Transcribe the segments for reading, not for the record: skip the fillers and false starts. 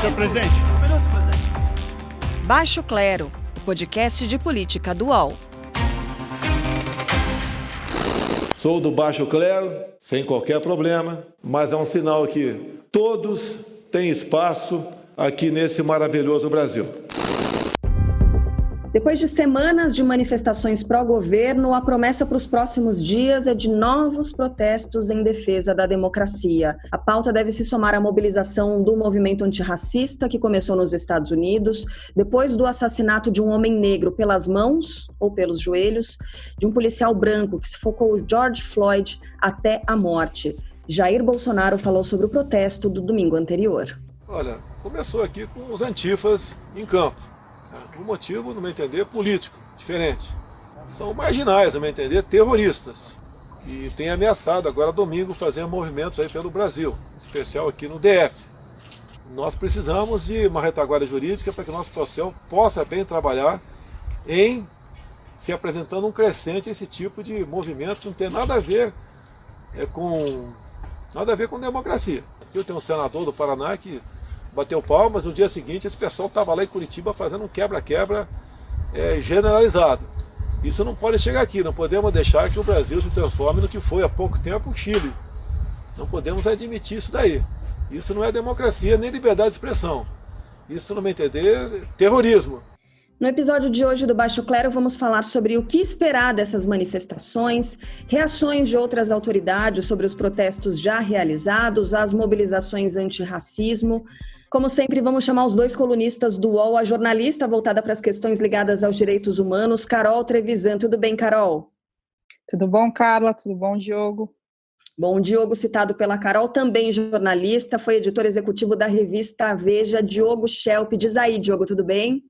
Senhor presidente. Baixo Clero, o podcast de política do UOL. Sou do Baixo Clero, sem qualquer problema, mas é um sinal que todos têm espaço aqui nesse maravilhoso Brasil. Depois de semanas de manifestações pró-governo, a promessa para os próximos dias é de novos protestos em defesa da democracia. A pauta deve se somar à mobilização do movimento antirracista que começou nos Estados Unidos, depois do assassinato de um homem negro pelas mãos ou pelos joelhos, de um policial branco que sufocou George Floyd até a morte. Jair Bolsonaro falou sobre o protesto do domingo anterior. Olha, começou aqui com os antifas em campo. Um motivo, no meu entender, político, diferente. São marginais, no meu entender, terroristas, que têm ameaçado agora domingo fazer movimentos aí pelo Brasil, em especial aqui no DF. Nós precisamos de uma retaguarda jurídica para que o nosso processo possa bem trabalhar em se apresentando um crescente esse tipo de movimento que não tem nada a ver com democracia. Aqui eu tenho um senador do Paraná que bateu palmas, no dia seguinte esse pessoal estava lá em Curitiba fazendo um quebra-quebra generalizado. Isso não pode chegar aqui, não podemos deixar que o Brasil se transforme no que foi há pouco tempo o Chile. Não podemos admitir isso daí. Isso não é democracia nem liberdade de expressão. Isso, no meu entender, é terrorismo. No episódio de hoje do Baixo Clero, vamos falar sobre o que esperar dessas manifestações, reações de outras autoridades sobre os protestos já realizados, as mobilizações antirracismo. Como sempre, vamos chamar os dois colunistas do UOL, a jornalista voltada para as questões ligadas aos direitos humanos, Carol Trevisan. Tudo bem, Carol? Tudo bom, Carla? Tudo bom, Diogo? Bom, o Diogo, citado pela Carol, também jornalista, foi editor executivo da revista Veja, Diogo Schelp. Diz aí, Diogo, tudo bem?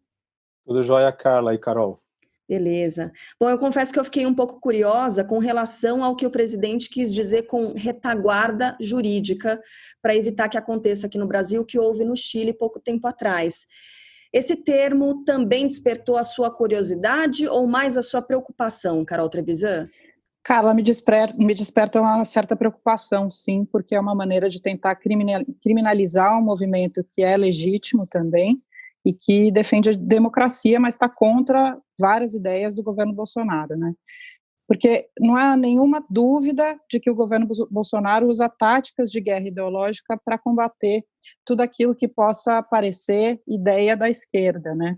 Tudo jóia, Carla e Carol. Beleza. Bom, eu confesso que eu fiquei um pouco curiosa com relação ao que o presidente quis dizer com retaguarda jurídica para evitar que aconteça aqui no Brasil o que houve no Chile pouco tempo atrás. Esse termo também despertou a sua curiosidade ou mais a sua preocupação, Carol Trevisan? Carla, me desperta uma certa preocupação, sim, porque é uma maneira de tentar criminalizar um movimento que é legítimo também, e que defende a democracia, mas está contra várias ideias do governo Bolsonaro, né? Porque não há nenhuma dúvida de que o governo Bolsonaro usa táticas de guerra ideológica para combater tudo aquilo que possa parecer ideia da esquerda, né?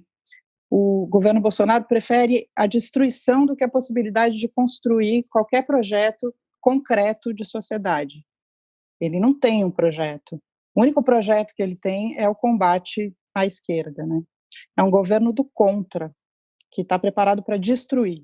O governo Bolsonaro prefere a destruição do que a possibilidade de construir qualquer projeto concreto de sociedade. Ele não tem um projeto. O único projeto que ele tem é o combate à esquerda, né? É um governo do contra, que está preparado para destruir.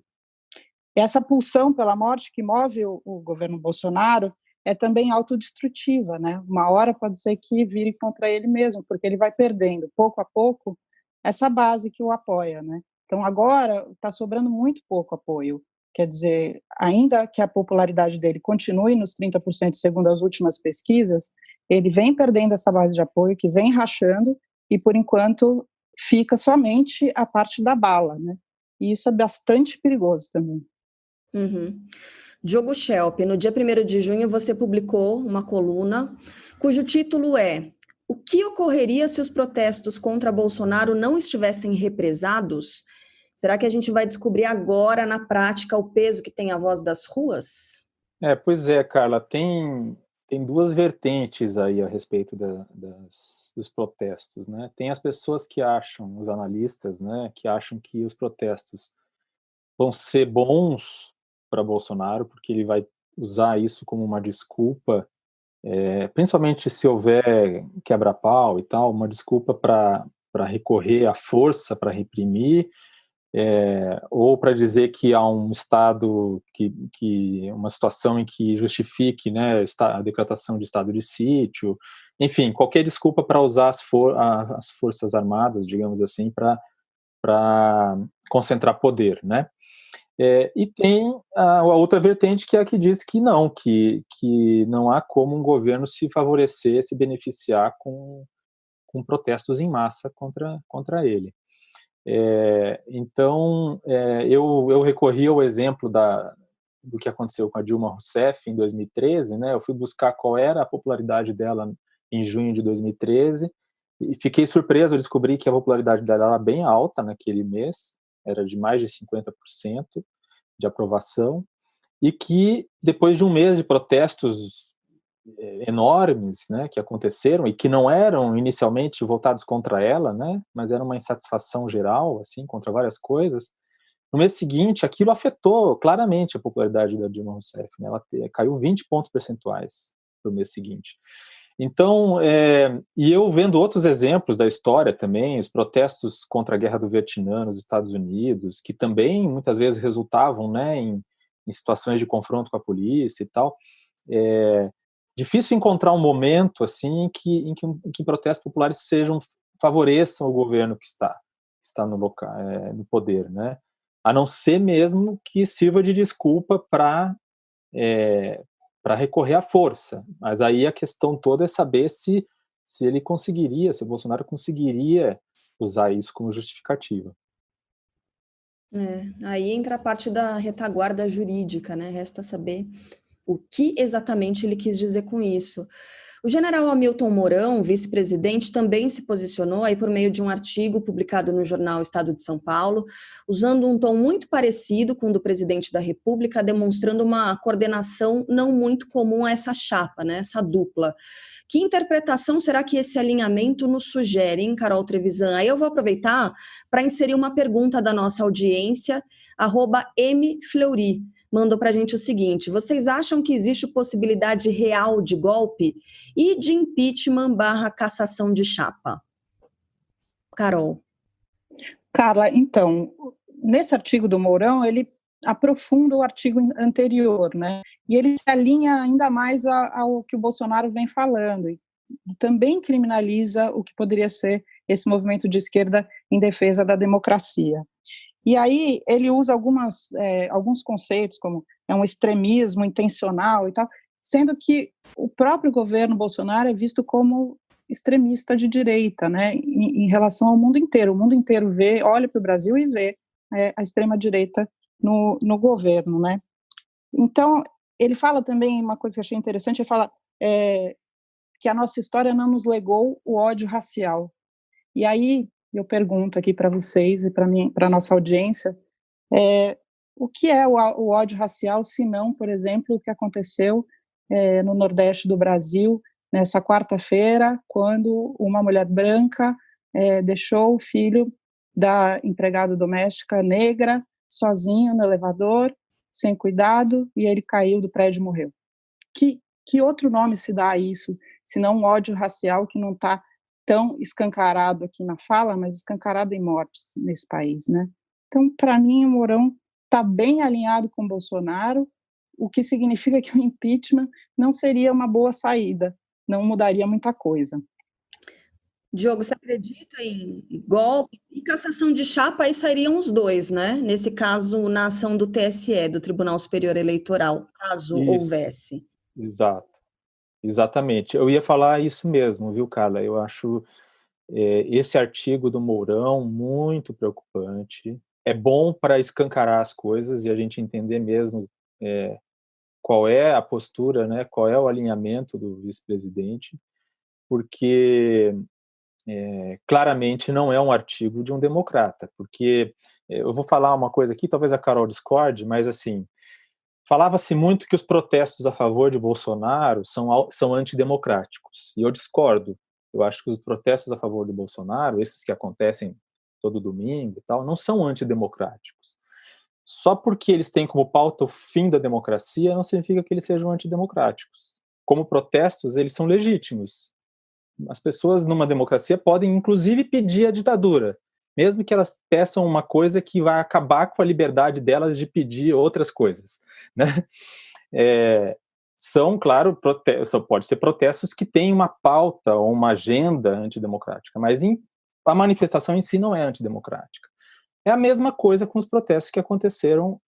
Essa pulsão pela morte que move o governo Bolsonaro é também autodestrutiva, né? Uma hora pode ser que vire contra ele mesmo, porque ele vai perdendo, pouco a pouco, essa base que o apoia, né? Então, agora está sobrando muito pouco apoio. Quer dizer, ainda que a popularidade dele continue nos 30%, segundo as últimas pesquisas, ele vem perdendo essa base de apoio, que vem rachando, e, por enquanto, fica somente a parte da bala, né? E isso é bastante perigoso também. Uhum. Diogo Schelp, no dia 1º de junho, você publicou uma coluna cujo título é "O que ocorreria se os protestos contra Bolsonaro não estivessem represados?" Será que a gente vai descobrir agora, na prática, o peso que tem a voz das ruas? Pois é, Carla, tem duas vertentes aí a respeito dos protestos, né? Tem as pessoas que acham, os analistas, né, que acham que os protestos vão ser bons para Bolsonaro, porque ele vai usar isso como uma desculpa, principalmente se houver quebra-pau e tal, uma desculpa para recorrer à força, para reprimir, ou para dizer que há um estado, uma situação em que justifique, né, a decretação de estado de sítio, enfim, qualquer desculpa para usar as forças armadas, digamos assim, para concentrar poder, né? E tem a outra vertente, que é a que diz que não há como um governo se favorecer, se beneficiar com protestos em massa contra ele. Então, eu recorri ao exemplo do que aconteceu com a Dilma Rousseff em 2013, né? Eu fui buscar qual era a popularidade dela em junho de 2013 E fiquei surpreso, eu descobri que a popularidade dela era bem alta naquele mês, era de mais de 50% de aprovação, e que depois de um mês de protestos enormes, né, que aconteceram e que não eram inicialmente voltados contra ela, né, mas era uma insatisfação geral, assim, contra várias coisas. No mês seguinte, aquilo afetou claramente a popularidade da Dilma Rousseff, né, ela caiu 20 pontos percentuais no mês seguinte. Então, e eu vendo outros exemplos da história também, os protestos contra a guerra do Vietnã nos Estados Unidos, que também muitas vezes resultavam, né, em situações de confronto com a polícia e tal, difícil encontrar um momento assim em que protestos populares favoreçam o governo que está no local, no poder, né? A não ser mesmo que sirva de desculpa para recorrer à força. Mas aí a questão toda é saber se o Bolsonaro conseguiria usar isso como justificativa. Aí entra a parte da retaguarda jurídica, né? Resta saber o que exatamente ele quis dizer com isso. O general Hamilton Mourão, vice-presidente, também se posicionou aí por meio de um artigo publicado no jornal Estado de São Paulo, usando um tom muito parecido com o do presidente da República, demonstrando uma coordenação não muito comum a essa chapa, né, essa dupla. Que interpretação será que esse alinhamento nos sugere, hein, Carol Trevisan? Aí eu vou aproveitar para inserir uma pergunta da nossa audiência, @mfleury. Mandou para a gente o seguinte: vocês acham que existe possibilidade real de golpe e de impeachment / cassação de chapa? Carol. Carla, então, nesse artigo do Mourão, ele aprofunda o artigo anterior, né? E ele se alinha ainda mais ao que o Bolsonaro vem falando, e também criminaliza o que poderia ser esse movimento de esquerda em defesa da democracia. E aí ele usa alguns conceitos, como um extremismo intencional e tal, sendo que o próprio governo Bolsonaro é visto como extremista de direita, né, em relação ao mundo inteiro. O mundo inteiro olha para o Brasil e vê a extrema-direita no governo, né. Então, ele fala também, uma coisa que eu achei interessante, ele fala que a nossa história não nos legou o ódio racial. E aí, eu pergunto aqui para vocês e para a nossa audiência, o que é o ódio racial, se não, por exemplo, o que aconteceu no Nordeste do Brasil, nessa quarta-feira, quando uma mulher branca deixou o filho da empregada doméstica negra sozinho no elevador, sem cuidado, e ele caiu do prédio e morreu. Que outro nome se dá a isso, se não um ódio racial que não está tão escancarado aqui na fala, mas escancarado em mortes nesse país, né? Então, para mim, o Mourão está bem alinhado com o Bolsonaro, o que significa que o impeachment não seria uma boa saída, não mudaria muita coisa. Diogo, você acredita em golpe e cassação de chapa? Aí sairiam os dois, né? Nesse caso, na ação do TSE, do Tribunal Superior Eleitoral, caso houvesse. Exato. Exatamente. Eu ia falar isso mesmo, viu, Carla? Eu acho esse artigo do Mourão muito preocupante. É bom para escancarar as coisas e a gente entender mesmo qual é a postura, né, qual é o alinhamento do vice-presidente, porque claramente não é um artigo de um democrata, porque eu vou falar uma coisa aqui, talvez a Carol discorde, mas assim, falava-se muito que os protestos a favor de Bolsonaro são antidemocráticos, e eu discordo. Eu acho que os protestos a favor de Bolsonaro, esses que acontecem todo domingo e tal, não são antidemocráticos. Só porque eles têm como pauta o fim da democracia, não significa que eles sejam antidemocráticos. Como protestos, eles são legítimos. As pessoas numa democracia podem, inclusive, pedir a ditadura, mesmo que elas peçam uma coisa que vai acabar com a liberdade delas de pedir outras coisas, né? São, claro, pode ser protestos que têm uma pauta ou uma agenda antidemocrática, mas a manifestação em si não é antidemocrática. É a mesma coisa com os protestos que aconteceram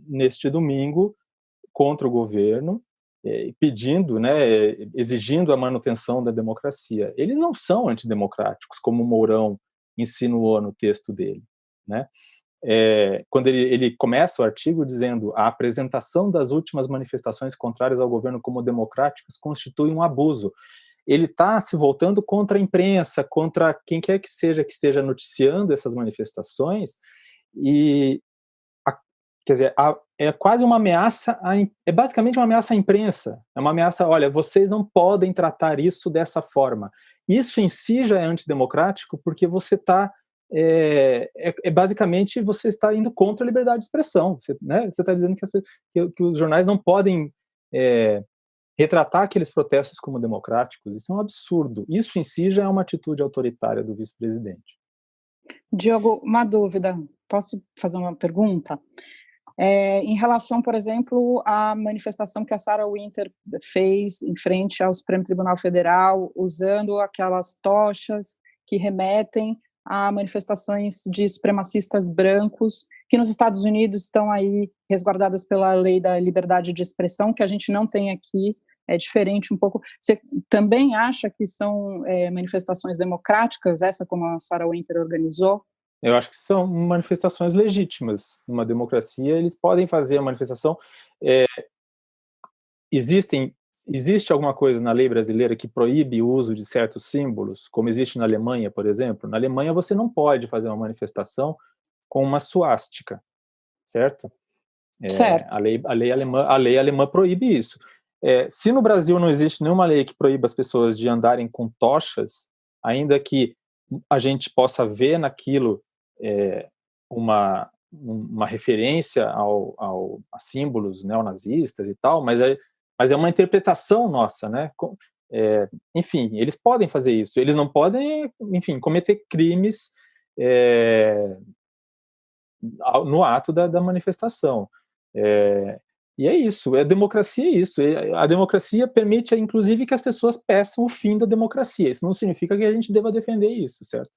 neste domingo contra o governo, pedindo, né, exigindo a manutenção da democracia. Eles não são antidemocráticos, como o Mourão insinuou no texto dele, né? Quando ele começa o artigo dizendo: a apresentação das últimas manifestações contrárias ao governo como democráticas constitui um abuso. ele está se voltando contra a imprensa, contra quem quer que esteja noticiando essas manifestações, e quer dizer, é quase uma ameaça, é basicamente uma ameaça à imprensa, é uma ameaça, olha, vocês não podem tratar isso dessa forma. Isso em si já é antidemocrático, porque você está, basicamente, você está indo contra a liberdade de expressão, você está dizendo que os jornais não podem retratar aqueles protestos como democráticos. Isso é um absurdo. Isso em si já é uma atitude autoritária do vice-presidente. Diogo, uma dúvida, posso fazer uma pergunta? Em relação, por exemplo, à manifestação que a Sarah Winter fez em frente ao Supremo Tribunal Federal, usando aquelas tochas que remetem a manifestações de supremacistas brancos, que nos Estados Unidos estão aí resguardadas pela lei da liberdade de expressão, que a gente não tem aqui, é diferente um pouco. Você também acha que são manifestações democráticas, essa como a Sarah Winter organizou? Eu acho que são manifestações legítimas. Numa democracia, eles podem fazer a manifestação. Existe alguma coisa na lei brasileira que proíbe o uso de certos símbolos, como existe na Alemanha, por exemplo? Na Alemanha, você não pode fazer uma manifestação com uma suástica, certo? Certo. A lei alemã proíbe isso. Se no Brasil não existe nenhuma lei que proíba as pessoas de andarem com tochas, ainda que a gente possa ver naquilo uma referência a símbolos neonazistas e tal, mas é uma interpretação nossa, né? Enfim, eles podem fazer isso, eles não podem, enfim, cometer crimes no ato da manifestação. E é isso, a democracia é isso. A democracia permite, inclusive, que as pessoas peçam o fim da democracia. Isso não significa que a gente deva defender isso, certo?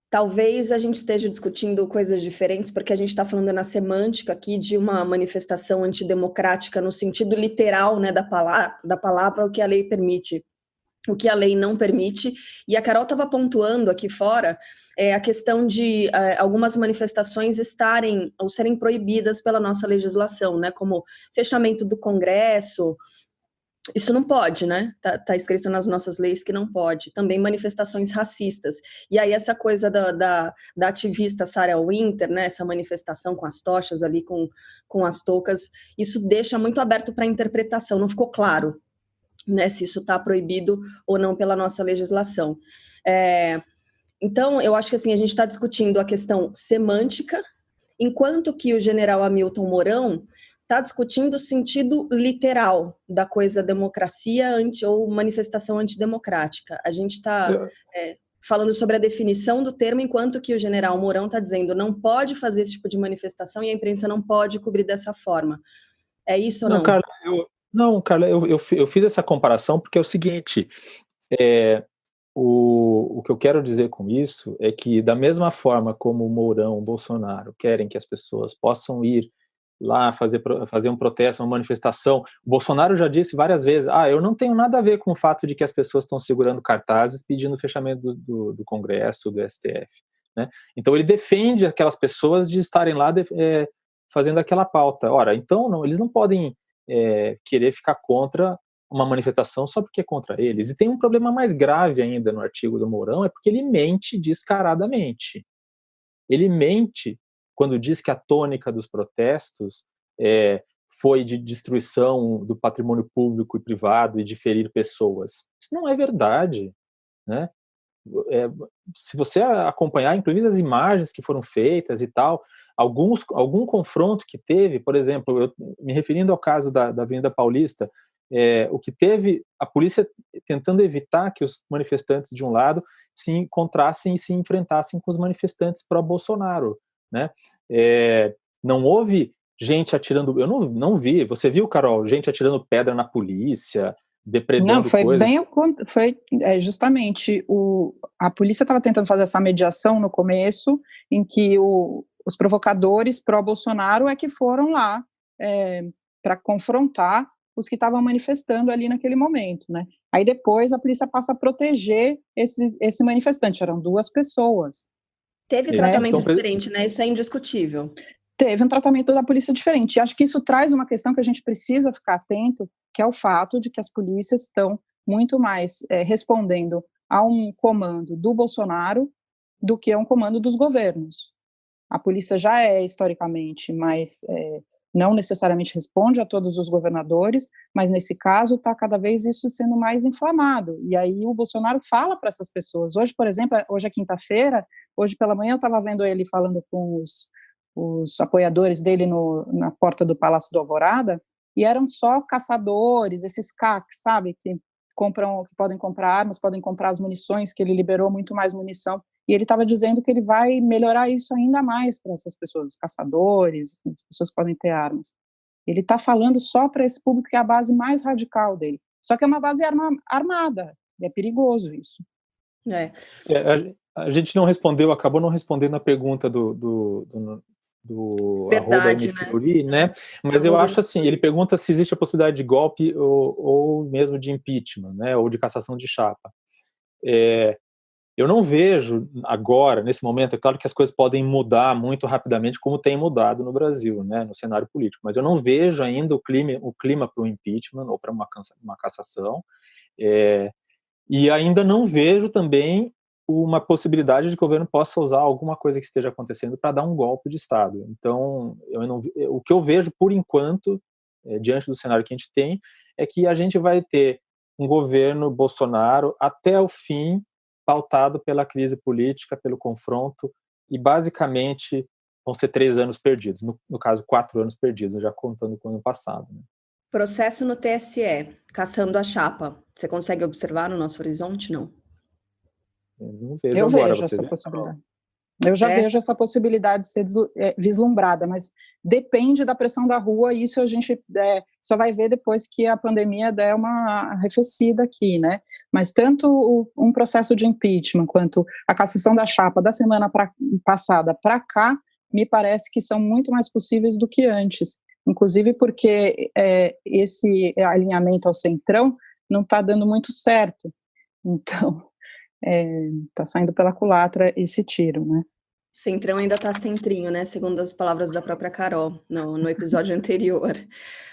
Talvez a gente esteja discutindo coisas diferentes, porque a gente está falando na semântica aqui de uma manifestação antidemocrática no sentido literal, né, da palavra, o que a lei permite, o que a lei não permite. E a Carol estava pontuando aqui fora a questão de algumas manifestações estarem ou serem proibidas pela nossa legislação, né, como fechamento do Congresso. Isso não pode, né? Tá escrito nas nossas leis que não pode. Também manifestações racistas. E aí essa coisa da ativista Sarah Winter, né? Essa manifestação com as tochas ali, com as toucas, isso deixa muito aberto para interpretação. Não ficou claro, né? Se isso está proibido ou não pela nossa legislação. Então, eu acho que assim, a gente está discutindo a questão semântica, enquanto que o general Hamilton Mourão está discutindo o sentido literal da coisa democracia ou manifestação antidemocrática. A gente está falando sobre a definição do termo, enquanto que o general Mourão está dizendo não pode fazer esse tipo de manifestação e a imprensa não pode cobrir dessa forma. É isso ou não? Carla, eu fiz essa comparação porque é o seguinte, o que eu quero dizer com isso é que da mesma forma como o Mourão, o Bolsonaro querem que as pessoas possam ir lá fazer um protesto, uma manifestação. O Bolsonaro já disse várias vezes, eu não tenho nada a ver com o fato de que as pessoas estão segurando cartazes pedindo o fechamento do Congresso, do STF. Né? Então ele defende aquelas pessoas de estarem lá fazendo aquela pauta. Ora, então eles não podem querer ficar contra uma manifestação só porque é contra eles. E tem um problema mais grave ainda no artigo do Mourão, é porque ele mente descaradamente. Ele mente quando diz que a tônica dos protestos foi de destruição do patrimônio público e privado e de ferir pessoas. Isso não é verdade, né? Se você acompanhar, inclusive as imagens que foram feitas e tal, algum confronto que teve, por exemplo, me referindo ao caso da Avenida Paulista, o que teve a polícia tentando evitar que os manifestantes de um lado se encontrassem e se enfrentassem com os manifestantes pró-Bolsonaro. Né? Não houve gente atirando, eu não vi, você viu, Carol, gente atirando pedra na polícia, depredando não, foi coisas? Foi justamente, a polícia estava tentando fazer essa mediação no começo, em que os provocadores pró-Bolsonaro que foram lá para confrontar os que estavam manifestando ali naquele momento, né? Aí depois a polícia passa a proteger esse manifestante, eram 2 pessoas. Teve tratamento diferente, né? Isso é indiscutível. Teve um tratamento da polícia diferente. E acho que isso traz uma questão que a gente precisa ficar atento, que é o fato de que as polícias estão muito mais respondendo a um comando do Bolsonaro do que a um comando dos governos. A polícia já é, historicamente, mas não necessariamente responde a todos os governadores, mas nesse caso está cada vez isso sendo mais inflamado. E aí o Bolsonaro fala para essas pessoas. Hoje, por exemplo, hoje é quinta-feira, hoje pela manhã eu estava vendo ele falando com os apoiadores dele na porta do Palácio do Alvorada, e eram só caçadores, esses CACs, sabe, que podem comprar armas, podem comprar as munições, que ele liberou muito mais munição. E ele estava dizendo que ele vai melhorar isso ainda mais para essas pessoas, os caçadores, as pessoas que podem ter armas. Ele está falando só para esse público que é a base mais radical dele. Só que é uma base armada, e é perigoso isso. A gente não respondeu, acabou não respondendo a pergunta do Verdade, @mfiori, né? Mas eu acho assim, ele pergunta se existe a possibilidade de golpe ou mesmo de impeachment, né? Ou de cassação de chapa. Eu não vejo agora, nesse momento, é claro que as coisas podem mudar muito rapidamente, como tem mudado no Brasil, né, no cenário político, mas eu não vejo ainda o clima para um impeachment ou para uma cassação, e ainda não vejo também uma possibilidade de que o governo possa usar alguma coisa que esteja acontecendo para dar um golpe de Estado. Então, o que eu vejo, por enquanto, diante do cenário que a gente tem, é que a gente vai ter um governo Bolsonaro até o fim, pautado pela crise política, pelo confronto, e basicamente vão ser 3 anos perdidos, no caso 4 anos perdidos, já contando com o ano passado. Né? Processo no TSE, caçando a chapa. Você consegue observar no nosso horizonte, não? Eu não vejo eu agora, vejo você essa vê? possibilidade. Eu já vejo essa possibilidade de ser vislumbrada, mas depende da pressão da rua, e isso a gente só vai ver depois que a pandemia der uma arrefecida aqui, né? Mas tanto um processo de impeachment quanto a cassação da chapa da semana passada para cá, me parece que são muito mais possíveis do que antes, inclusive porque esse alinhamento ao centrão não está dando muito certo, então está saindo pela culatra esse tiro, né? Centrão ainda está centrinho, né? Segundo as palavras da própria Carol no episódio anterior.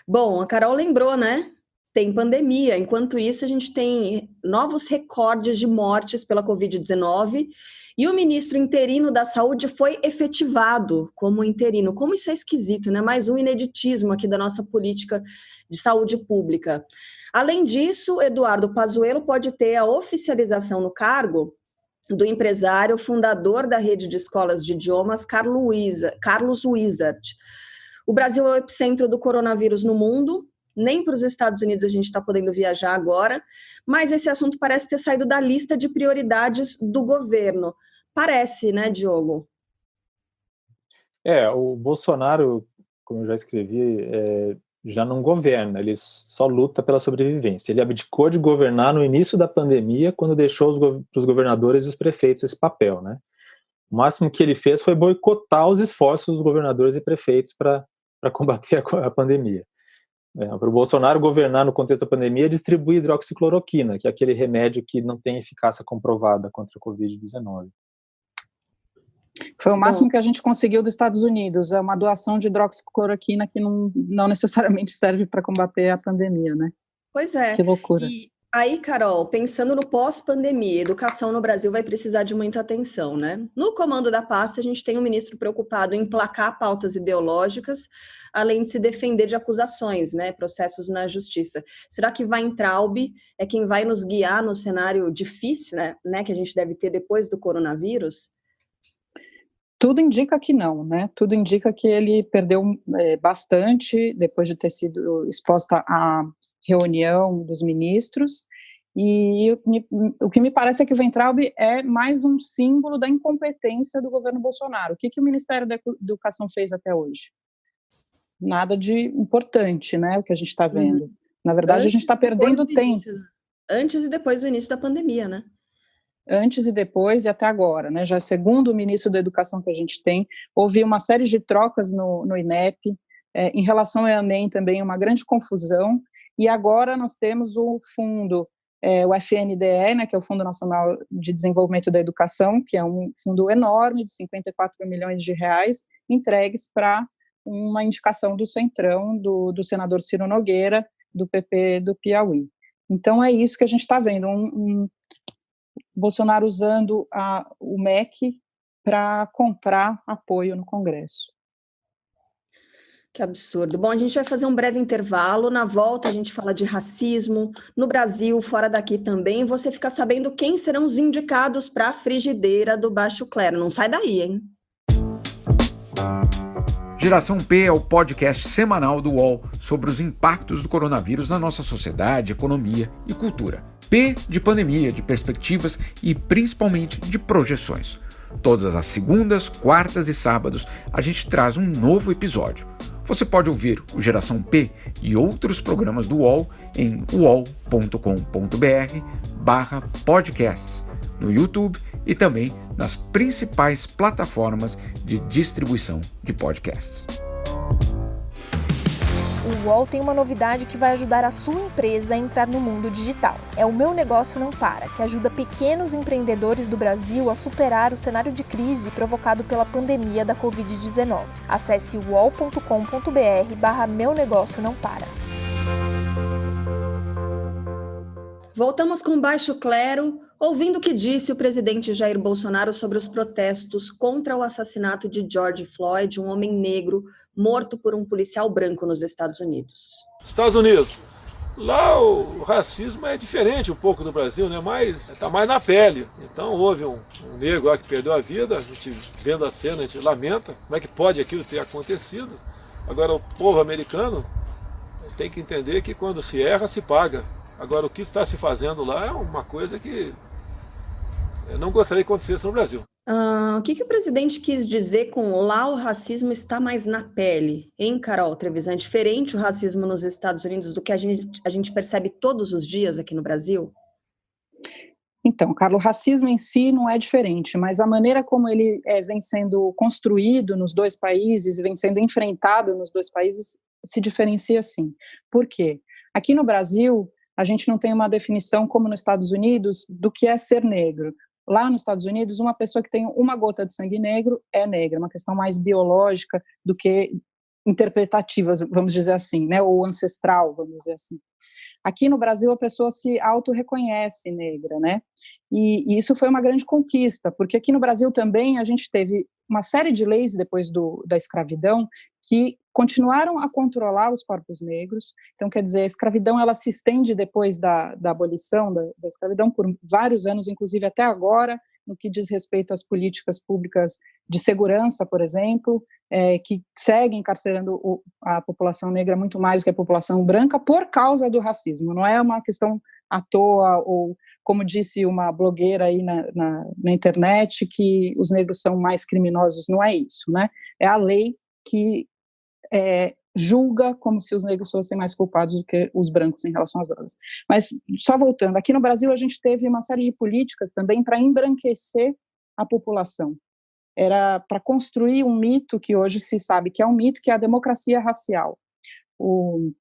Bom, a Carol lembrou, né? Tem pandemia. Enquanto isso, a gente tem novos recordes de mortes pela Covid-19 e o ministro interino da Saúde foi efetivado como interino. Como isso é esquisito, né? Mais um ineditismo aqui da nossa política de saúde pública. Além disso, Eduardo Pazuello pode ter a oficialização no cargo do empresário fundador da rede de escolas de idiomas, Carlos Wizard. O Brasil é o epicentro do coronavírus no mundo, nem para os Estados Unidos a gente está podendo viajar agora, mas esse assunto parece ter saído da lista de prioridades do governo. Parece, né, Diogo? O Bolsonaro, como eu já escrevi, já não governa, ele só luta pela sobrevivência. Ele abdicou de governar no início da pandemia, quando deixou para os governadores e os prefeitos esse papel, né? O máximo que ele fez foi boicotar os esforços dos governadores e prefeitos para combater a pandemia. Para o Bolsonaro governar no contexto da pandemia é distribuir hidroxicloroquina, que é aquele remédio que não tem eficácia comprovada contra a Covid-19. Foi o máximo que a gente conseguiu dos Estados Unidos, é uma doação de hidroxicloroquina que não necessariamente serve para combater a pandemia, né? Pois é. Que loucura. E aí, Carol, pensando no pós-pandemia, educação no Brasil vai precisar de muita atenção, né? No comando da pasta, a gente tem um ministro preocupado em placar pautas ideológicas, além de se defender de acusações, né? Processos na justiça. Será que Weintraub é quem vai nos guiar no cenário difícil, né? Que a gente deve ter depois do coronavírus? Tudo indica que não, né? Tudo indica que ele perdeu bastante depois de ter sido exposta à reunião dos ministros, e o que me parece é que o Weintraub é mais um símbolo da incompetência do governo Bolsonaro. O que o Ministério da Educação fez até hoje? Nada de importante, né? O que a gente está vendo. Na verdade, a gente está perdendo tempo. Antes e depois do início da pandemia, né? Antes e depois e até agora, né? Já segundo o ministro da Educação que a gente tem, houve uma série de trocas no INEP, em relação ao Enem também, uma grande confusão, e agora nós temos o fundo, o FNDE, né, que é o Fundo Nacional de Desenvolvimento da Educação, que é um fundo enorme, de 54 milhões de reais, entregues para uma indicação do Centrão, do senador Ciro Nogueira, do PP do Piauí. Então é isso que a gente está vendo, Bolsonaro usando o MEC para comprar apoio no Congresso. Que absurdo. Bom, a gente vai fazer um breve intervalo. Na volta, a gente fala de racismo no Brasil, fora daqui também. Você fica sabendo quem serão os indicados para a frigideira do Baixo Clero. Não sai daí, hein? Geração P é o podcast semanal do UOL sobre os impactos do coronavírus na nossa sociedade, economia e cultura. P de pandemia, de perspectivas e principalmente de projeções. Todas as segundas, quartas e sábados a gente traz um novo episódio. Você pode ouvir o Geração P e outros programas do UOL em uol.com.br/podcasts, no YouTube e também nas principais plataformas de distribuição de podcasts. O UOL tem uma novidade que vai ajudar a sua empresa a entrar no mundo digital. É o Meu Negócio Não Para, que ajuda pequenos empreendedores do Brasil a superar o cenário de crise provocado pela pandemia da Covid-19. Acesse uol.com.br/Meu Negócio Não Para. Voltamos com Baixo Clero, ouvindo o que disse o presidente Jair Bolsonaro sobre os protestos contra o assassinato de George Floyd, um homem negro morto por um policial branco nos Estados Unidos. Estados Unidos, lá o racismo é diferente um pouco do Brasil, né? Mas está mais na pele. Então houve um negro lá que perdeu a vida, a gente vendo a cena, a gente lamenta como é que pode aquilo ter acontecido. Agora o povo americano tem que entender que quando se erra, se paga. Agora o que está se fazendo lá é uma coisa que eu não gostaria que acontecesse no Brasil. O que o presidente quis dizer com lá o racismo está mais na pele? Hein, Carol Trevisan? É diferente o racismo nos Estados Unidos do que a gente percebe todos os dias aqui no Brasil? Então, Carlos, o racismo em si não é diferente, mas a maneira como ele vem sendo construído nos dois países, vem sendo enfrentado nos dois países, se diferencia sim. Por quê? Aqui no Brasil, a gente não tem uma definição, como nos Estados Unidos, do que é ser negro. Lá nos Estados Unidos, uma pessoa que tem uma gota de sangue negro é negra, uma questão mais biológica do que interpretativa, vamos dizer assim, né? Ou ancestral, vamos dizer assim. Aqui no Brasil, a pessoa se auto-reconhece negra, né? E isso foi uma grande conquista, porque aqui no Brasil também a gente teve uma série de leis depois da escravidão que continuaram a controlar os corpos negros. Então, quer dizer, a escravidão ela se estende depois da abolição da escravidão por vários anos, inclusive até agora, no que diz respeito às políticas públicas de segurança, por exemplo, que seguem encarcerando a população negra muito mais do que a população branca por causa do racismo. Não é uma questão à toa, ou como disse uma blogueira aí na internet, que os negros são mais criminosos. Não é isso, né? É a lei que julga como se os negros fossem mais culpados do que os brancos em relação às drogas. Mas, só voltando, aqui no Brasil a gente teve uma série de políticas também para embranquecer a população. Era para construir um mito que hoje se sabe que é um mito, que é a democracia racial. O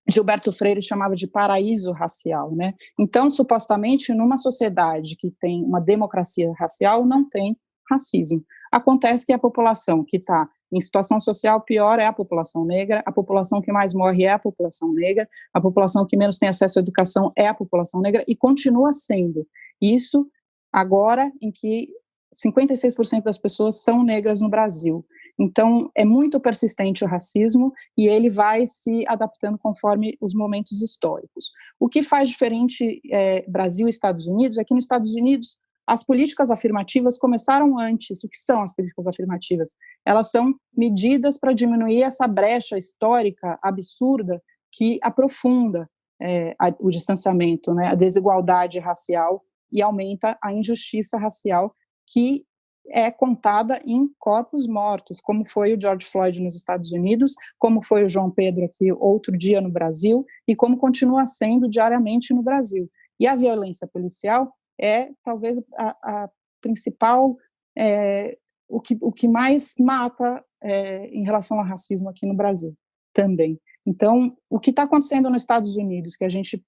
Gilberto Freire chamava de paraíso racial, né? Então, supostamente, numa sociedade que tem uma democracia racial, não tem racismo. Acontece que a população que está em situação social pior é a população negra, a população que mais morre é a população negra, a população que menos tem acesso à educação é a população negra, e continua sendo. Isso agora em que 56% das pessoas são negras no Brasil. Então, é muito persistente o racismo e ele vai se adaptando conforme os momentos históricos. O que faz diferente Brasil e Estados Unidos é que nos Estados Unidos as políticas afirmativas começaram antes. O que são as políticas afirmativas? Elas são medidas para diminuir essa brecha histórica absurda que aprofunda o distanciamento, né, a desigualdade racial e aumenta a injustiça racial que é contada em corpos mortos, como foi o George Floyd nos Estados Unidos, como foi o João Pedro aqui outro dia no Brasil e como continua sendo diariamente no Brasil. E a violência policial é talvez a principal, o que mais mata em relação ao racismo aqui no Brasil também. Então, o que está acontecendo nos Estados Unidos, que a gente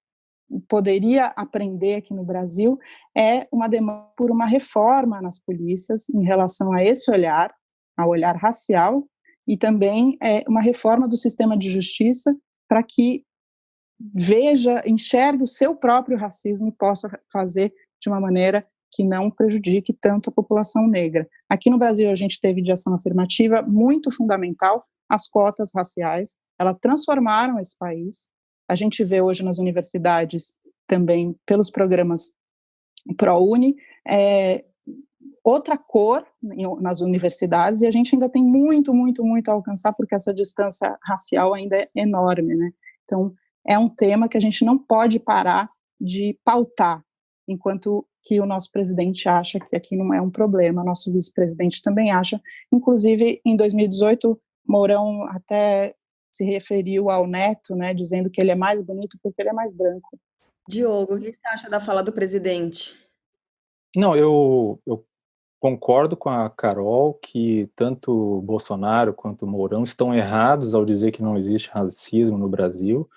poderia aprender aqui no Brasil, é uma demanda por uma reforma nas polícias em relação a esse olhar, ao olhar racial, e também uma reforma do sistema de justiça para que enxergue o seu próprio racismo e possa fazer de uma maneira que não prejudique tanto a população negra. Aqui no Brasil, a gente teve de ação afirmativa muito fundamental as cotas raciais, elas transformaram esse país. A gente vê hoje nas universidades também, pelos programas ProUni, outra cor nas universidades, e a gente ainda tem muito, muito, muito a alcançar, porque essa distância racial ainda é enorme, né? Então, é um tema que a gente não pode parar de pautar, enquanto que o nosso presidente acha que aqui não é um problema, nosso vice-presidente também acha. Inclusive, em 2018, Mourão até se referiu ao Neto, né, dizendo que ele é mais bonito porque ele é mais branco. Diogo, o que você acha da fala do presidente? Não, eu concordo com a Carol que tanto Bolsonaro quanto Mourão estão errados ao dizer que não existe racismo no Brasil.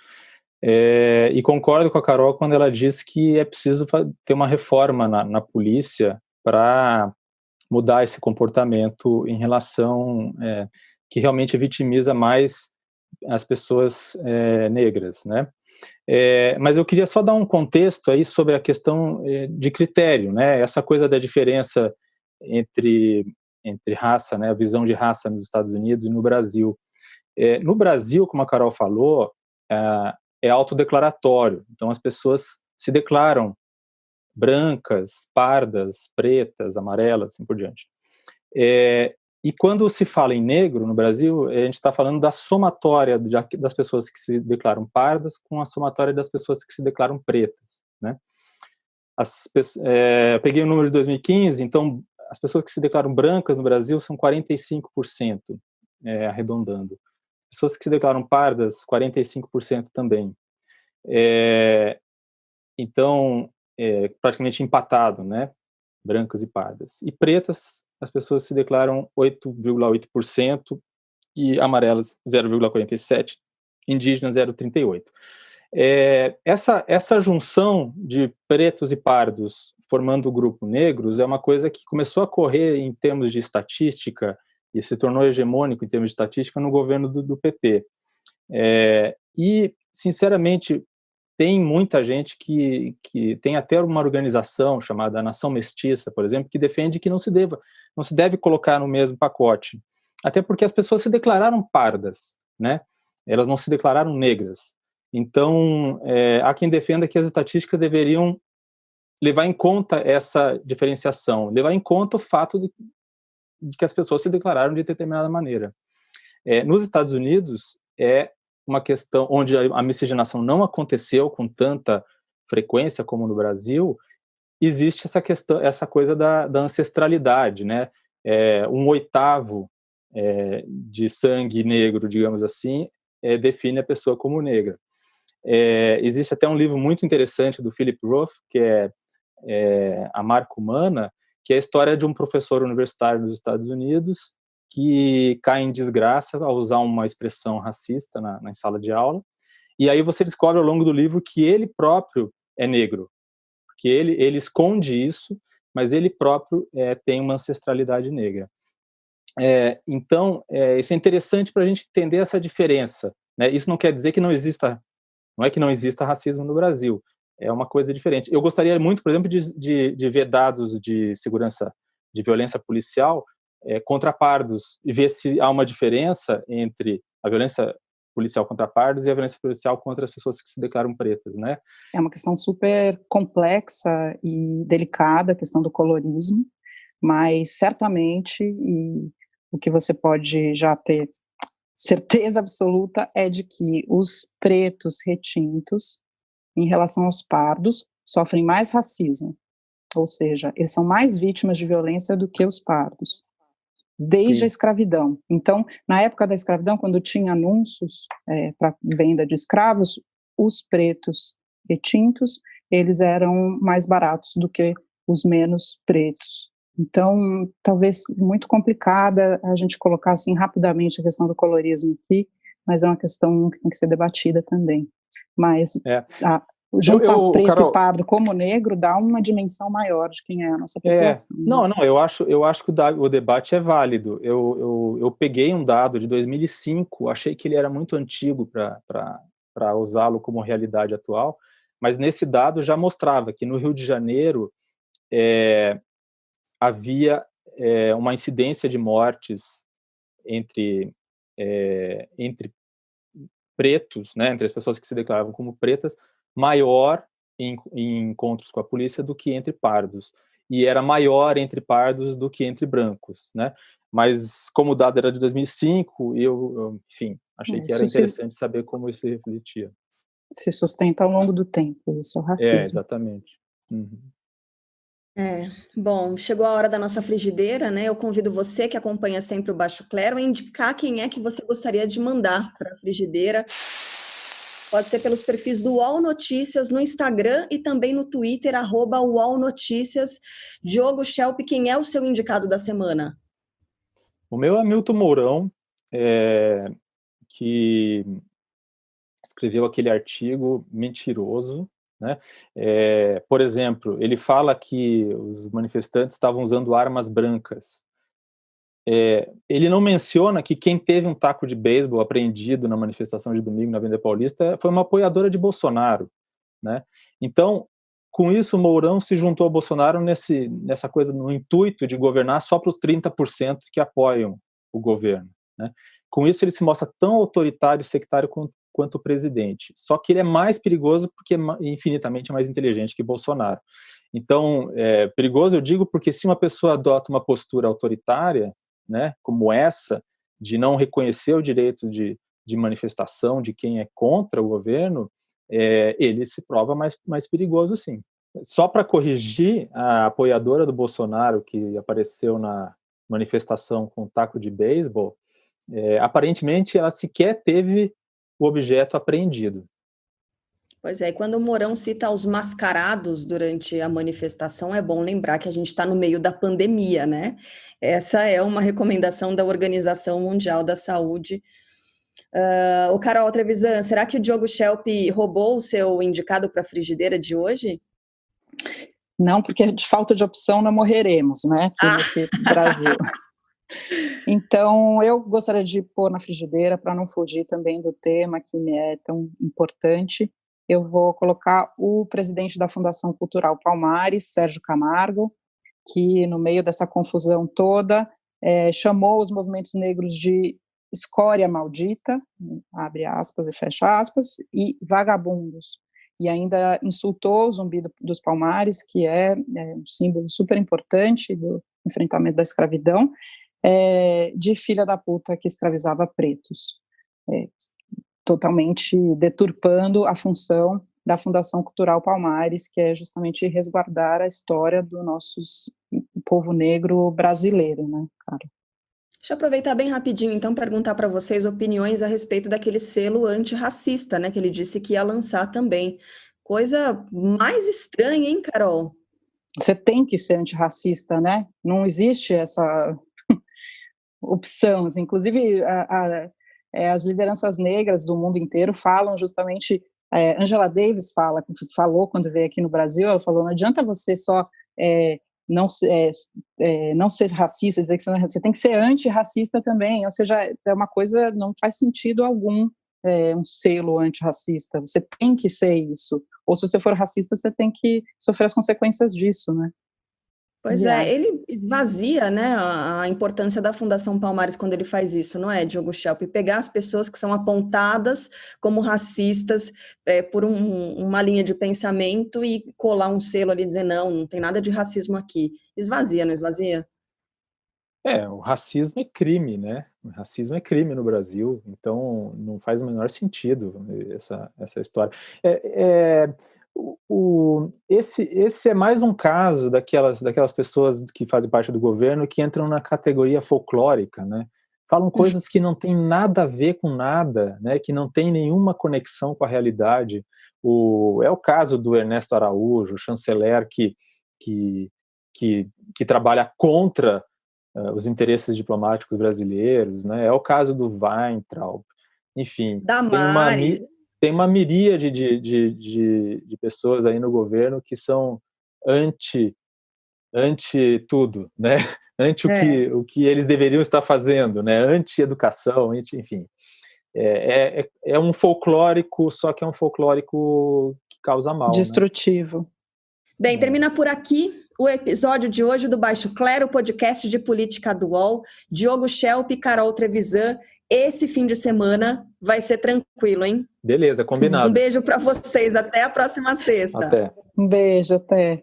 E concordo com a Carol quando ela diz que é preciso ter uma reforma na polícia para mudar esse comportamento em relação que realmente vitimiza mais as pessoas negras, né? Mas eu queria só dar um contexto aí sobre a questão de critério, né? Essa coisa da diferença entre raça, né? A visão de raça nos Estados Unidos e no Brasil. No Brasil, como a Carol falou, é autodeclaratório. Então, as pessoas se declaram brancas, pardas, pretas, amarelas, assim por diante. E quando se fala em negro no Brasil, a gente está falando da somatória das pessoas que se declaram pardas com a somatória das pessoas que se declaram pretas, né? Eu peguei o número de 2015, então as pessoas que se declaram brancas no Brasil são 45%, arredondando. Pessoas que se declaram pardas, 45% também. Então, praticamente empatado, né? Brancas e pardas. E pretas, as pessoas se declaram 8,8% e amarelas 0,47%, indígenas 0,38%. Essa junção de pretos e pardos formando o grupo negros é uma coisa que começou a correr em termos de estatística e se tornou hegemônico em termos de estatística no governo do PT. E, sinceramente, tem muita gente que tem até uma organização chamada Nação Mestiça, por exemplo, que defende que não se deve colocar no mesmo pacote. Até porque as pessoas se declararam pardas, né? Elas não se declararam negras. Então, há quem defenda que as estatísticas deveriam levar em conta essa diferenciação, levar em conta o fato de que as pessoas se declararam de determinada maneira. Nos Estados Unidos, é uma questão onde a miscigenação não aconteceu com tanta frequência como no Brasil, existe essa coisa da ancestralidade, né? 1/8 de sangue negro, digamos assim, define a pessoa como negra. Existe até um livro muito interessante do Philip Roth, que é A Marca Humana, que é a história de um professor universitário nos Estados Unidos que cai em desgraça ao usar uma expressão racista na sala de aula, e aí você descobre ao longo do livro que ele próprio é negro, que ele esconde isso, mas ele próprio tem uma ancestralidade negra. Então, isso é interessante para a gente entender essa diferença, né? Isso não quer dizer que não é que não exista racismo no Brasil, é uma coisa diferente. Eu gostaria muito, por exemplo, de ver dados de segurança, de violência policial contra pardos, e ver se há uma diferença entre a violência policial contra pardos e a violência policial contra as pessoas que se declaram pretas, né? É uma questão super complexa e delicada, a questão do colorismo, mas certamente, e o que você pode já ter certeza absoluta é de que os pretos retintos, em relação aos pardos, sofrem mais racismo, ou seja, eles são mais vítimas de violência do que os pardos, desde Sim. a escravidão. Então, na época da escravidão, quando tinha anúncios para venda de escravos, os pretos retintos, eles eram mais baratos do que os menos pretos. Então, talvez muito complicada a gente colocar assim rapidamente a questão do colorismo aqui, mas é uma questão que tem que ser debatida também. Mas juntar preto Carol, e pardo como negro dá uma dimensão maior de quem é a nossa população. Não, eu acho que o debate é válido. Eu peguei um dado de 2005, achei que ele era muito antigo para para usá-lo como realidade atual, mas nesse dado já mostrava que no Rio de Janeiro havia uma incidência de mortes entre pretos, né, entre as pessoas que se declaravam como pretas, maior em encontros com a polícia do que entre pardos. E era maior entre pardos do que entre brancos, né? Mas como o dado era de 2005, enfim, achei que era interessante saber como isso se refletia. Se sustenta ao longo do tempo, isso é o racismo. Exatamente. Uhum. Bom, chegou a hora da nossa frigideira, né? Eu convido você que acompanha sempre o Baixo Clero a indicar quem é que você gostaria de mandar para a frigideira. Pode ser pelos perfis do UOL Notícias no Instagram e também no Twitter, @UOL Notícias. Diogo Schelp, quem é o seu indicado da semana? O meu é Milton Mourão, que escreveu aquele artigo mentiroso, né? Por exemplo, ele fala que os manifestantes estavam usando armas brancas. Ele não menciona que quem teve um taco de beisebol apreendido na manifestação de domingo na Avenida Paulista foi uma apoiadora de Bolsonaro, né? Então, com isso, o Mourão se juntou ao Bolsonaro nessa coisa, no intuito de governar só para os 30% que apoiam o governo, né? Com isso, ele se mostra tão autoritário e sectário quanto o presidente. Só que ele é mais perigoso porque é infinitamente mais inteligente que Bolsonaro. Então, perigoso eu digo porque se uma pessoa adota uma postura autoritária, né, como essa, de não reconhecer o direito de manifestação de quem é contra o governo, ele se prova mais perigoso, sim. Só para corrigir, a apoiadora do Bolsonaro que apareceu na manifestação com taco de beisebol, aparentemente ela sequer teve o objeto apreendido. Pois é, e quando o Mourão cita os mascarados durante a manifestação, é bom lembrar que a gente está no meio da pandemia, né? Essa é uma recomendação da Organização Mundial da Saúde. O Carol Trevisan, será que o Diogo Schelp roubou o seu indicado para a frigideira de hoje? Não, porque de falta de opção não morreremos, né? Aqui no Brasil. Então, eu gostaria de pôr na frigideira, para não fugir também do tema que me é tão importante, eu vou colocar o presidente da Fundação Cultural Palmares, Sérgio Camargo, que no meio dessa confusão toda, chamou os movimentos negros de escória maldita, abre aspas e fecha aspas, e vagabundos. E ainda insultou o Zumbi dos Palmares, que é um símbolo super importante do enfrentamento da escravidão, de filha da puta que escravizava pretos, totalmente deturpando a função da Fundação Cultural Palmares, que é justamente resguardar a história do nosso povo negro brasileiro, né, cara? Deixa eu aproveitar bem rapidinho, então, perguntar para vocês opiniões a respeito daquele selo antirracista, né, que ele disse que ia lançar também. Coisa mais estranha, hein, Carol? Você tem que ser antirracista, né? Não existe essa opção. Inclusive, as lideranças negras do mundo inteiro falam justamente, Angela Davis falou quando veio aqui no Brasil, ela falou, não adianta você só não ser racista, dizer que você tem que ser antirracista também, ou seja, é uma coisa, não faz sentido algum um selo antirracista, você tem que ser isso, ou se você for racista, você tem que sofrer as consequências disso, né? Pois ele esvazia, né, a importância da Fundação Palmares quando ele faz isso, não é, Diogo Schelp? Pegar as pessoas que são apontadas como racistas por uma linha de pensamento e colar um selo ali e dizer, não tem nada de racismo aqui. Esvazia, não esvazia? O racismo é crime, né? O racismo é crime no Brasil, então não faz o menor sentido essa história. Esse é mais um caso daquelas pessoas que fazem parte do governo que entram na categoria folclórica, né? Falam coisas que não tem nada a ver com nada, né? Que não tem nenhuma conexão com a realidade. É o caso do Ernesto Araújo, chanceler que trabalha contra os interesses diplomáticos brasileiros, né? É o caso do Weintraub, enfim, tem uma miríade de pessoas aí no governo que são anti tudo, né? Anti o que eles deveriam estar fazendo, né? Anti-educação, enfim. É um folclórico, só que é um folclórico que causa mal. Destrutivo. Né? Bem, termina por aqui o episódio de hoje do Baixo Clero, podcast de política do UOL. Diogo Schelp e Carol Trevisan. Esse fim de semana vai ser tranquilo, hein? Beleza, combinado. Um beijo para vocês. Até a próxima sexta. Até. Um beijo, até.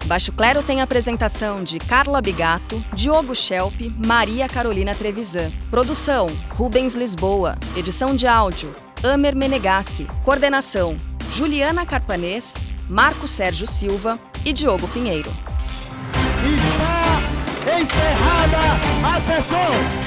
Baixo Clero tem a apresentação de Carla Bigato, Diogo Schelp, Maria Carolina Trevisan. Produção, Rubens Lisboa. Edição de áudio, Amer Menegassi. Coordenação, Juliana Carpanês, Marco Sérgio Silva e Diogo Pinheiro. Está encerrada a sessão!